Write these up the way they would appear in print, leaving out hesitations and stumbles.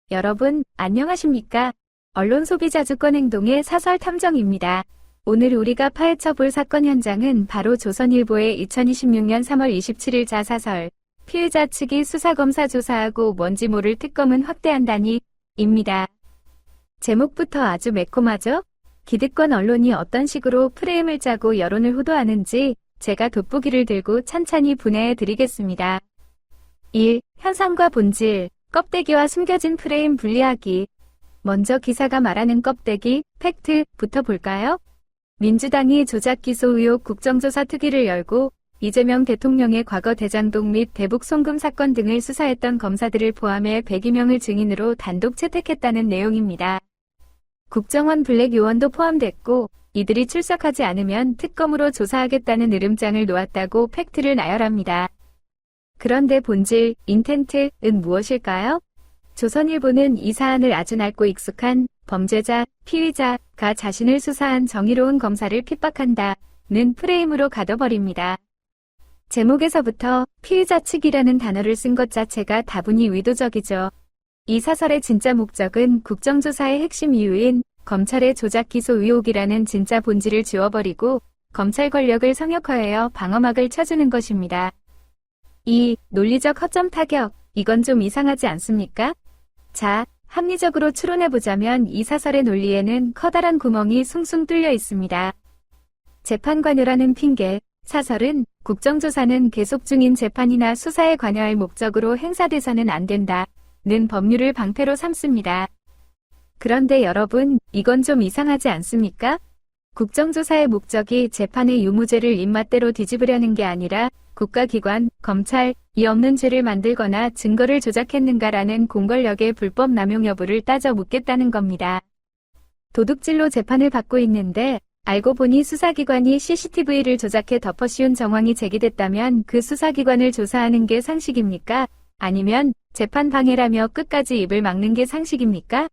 여러분, 안녕하십니까? 언론 소비자 주권 행동의 사설 탐정입니다. 오늘 우리가 파헤쳐볼 사건 현장은 바로 조선일보의 2026년 3월 27일 자사설, 피의자 측이 수사검사 조사하고 뭔지 모를 특검은 확대한다니, 입니다. 제목부터 아주 매콤하죠? 기득권 언론이 어떤 식으로 프레임을 짜고 여론을 호도하는지 제가 돋보기를 들고 찬찬히 분해해 드리겠습니다. 1. 현상과 본질, 껍데기와 숨겨진 프레임 분리하기. 먼저 기사가 말하는 껍데기, 팩트부터 볼까요? 민주당이 조작 기소 의혹 국정조사 특위를 열고 이재명 대통령의 과거 대장동 및 대북 송금 사건 등을 수사했던 검사들을 포함해 102명을 증인으로 단독 채택했다는 내용입니다. 국정원 블랙 요원도 포함됐고 이들이 출석하지 않으면 특검으로 조사하겠다는 으름장을 놓았다고 팩트를 나열합니다. 그런데 본질, 인텐트는 무엇일까요? 조선일보는 이 사안을 아주 낡고 익숙한 범죄자, 피의자가 자신을 수사한 정의로운 검사를 핍박한다는 프레임으로 가둬버립니다. 제목에서부터 피의자 측이라는 단어를 쓴 것 자체가 다분히 의도적이죠. 이 사설의 진짜 목적은 국정조사의 핵심 이유인 검찰의 조작 기소 의혹이라는 진짜 본질을 지워버리고 검찰 권력을 성역화하여 방어막을 쳐주는 것입니다. 2. 논리적 허점 타격. 이건 좀 이상하지 않습니까? 자, 합리적으로 추론해보자면 이 사설의 논리에는 커다란 구멍이 숭숭 뚫려 있습니다. 재판관여라는 핑계. 사설은 국정조사는 계속 중인 재판이나 수사에 관여할 목적으로 행사돼서는 안 된다는 법률을 방패로 삼습니다. 그런데 여러분, 이건 좀 이상하지 않습니까? 국정조사의 목적이 재판의 유무죄를 입맛대로 뒤집으려는 게 아니라 국가기관, 검찰이 없는 죄를 만들거나 증거를 조작했는가라는 공권력의 불법 남용 여부를 따져 묻겠다는 겁니다. 도둑질로 재판을 받고 있는데 알고 보니 수사기관이 CCTV를 조작해 덮어씌운 정황이 제기됐다면 그 수사기관을 조사하는 게 상식입니까? 아니면 재판 방해라며 끝까지 입을 막는 게 상식입니까?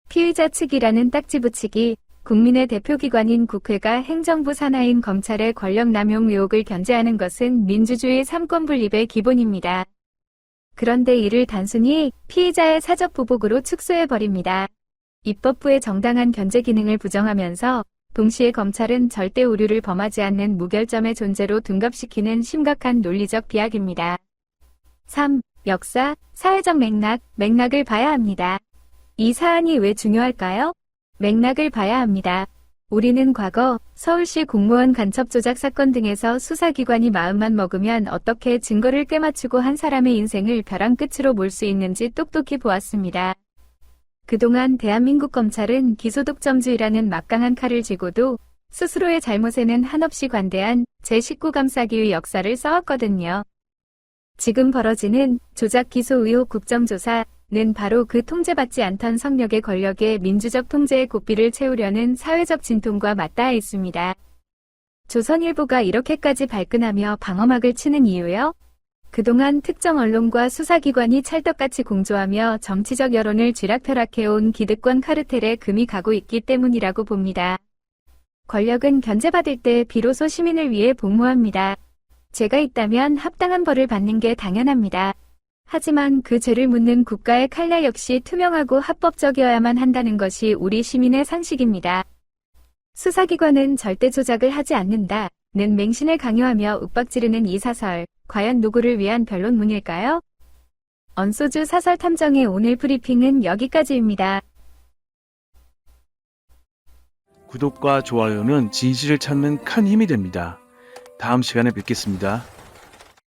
피의자 측이라는 딱지 붙이기, 국민의 대표기관인 국회가 행정부 산하인 검찰의 권력 남용 의혹을 견제하는 것은 민주주의 삼권분립의 기본입니다. 그런데 이를 단순히 피의자의 사적 보복으로 축소해버립니다. 입법부의 정당한 견제 기능을 부정하면서 동시에 검찰은 절대 오류를 범하지 않는 무결점의 존재로 둔갑시키는 심각한 논리적 비약입니다. 3. 역사, 사회적 맥락을 봐야 합니다. 이 사안이 왜 중요할까요? 맥락을 봐야 합니다. 우리는 과거 서울시 공무원 간첩 조작 사건 등에서 수사기관이 마음만 먹으면 어떻게 증거를 꿰맞추고 한 사람의 인생을 벼랑 끝으로 몰 수 있는지 똑똑히 보았습니다. 그동안 대한민국 검찰은 기소독점주의라는 막강한 칼을 쥐고도 스스로의 잘못에는 한없이 관대한 제19 감싸기의 역사를 써왔거든요. 지금 벌어지는 조작 기소 의혹 국정조사는 바로 그 통제받지 않던 성역의 권력의 민주적 통제의 고삐를 채우려는 사회적 진통과 맞닿아 있습니다. 조선일보가 이렇게까지 발끈하며 방어막을 치는 이유요? 그동안 특정 언론과 수사기관이 찰떡같이 공조하며 정치적 여론을 쥐락펴락해온 기득권 카르텔에 금이 가고 있기 때문이라고 봅니다. 권력은 견제받을 때 비로소 시민을 위해 복무합니다. 죄가 있다면 합당한 벌을 받는 게 당연합니다. 하지만 그 죄를 묻는 국가의 칼날 역시 투명하고 합법적이어야만 한다는 것이 우리 시민의 상식입니다. 수사기관은 절대 조작을 하지 않는다는 맹신을 강요하며 윽박지르는 이 사설, 과연 누구를 위한 변론문일까요? 언소주 사설 탐정의 오늘 브리핑은 여기까지입니다. 구독과 좋아요는 진실을 찾는 큰 힘이 됩니다. 다음 시간에 뵙겠습니다.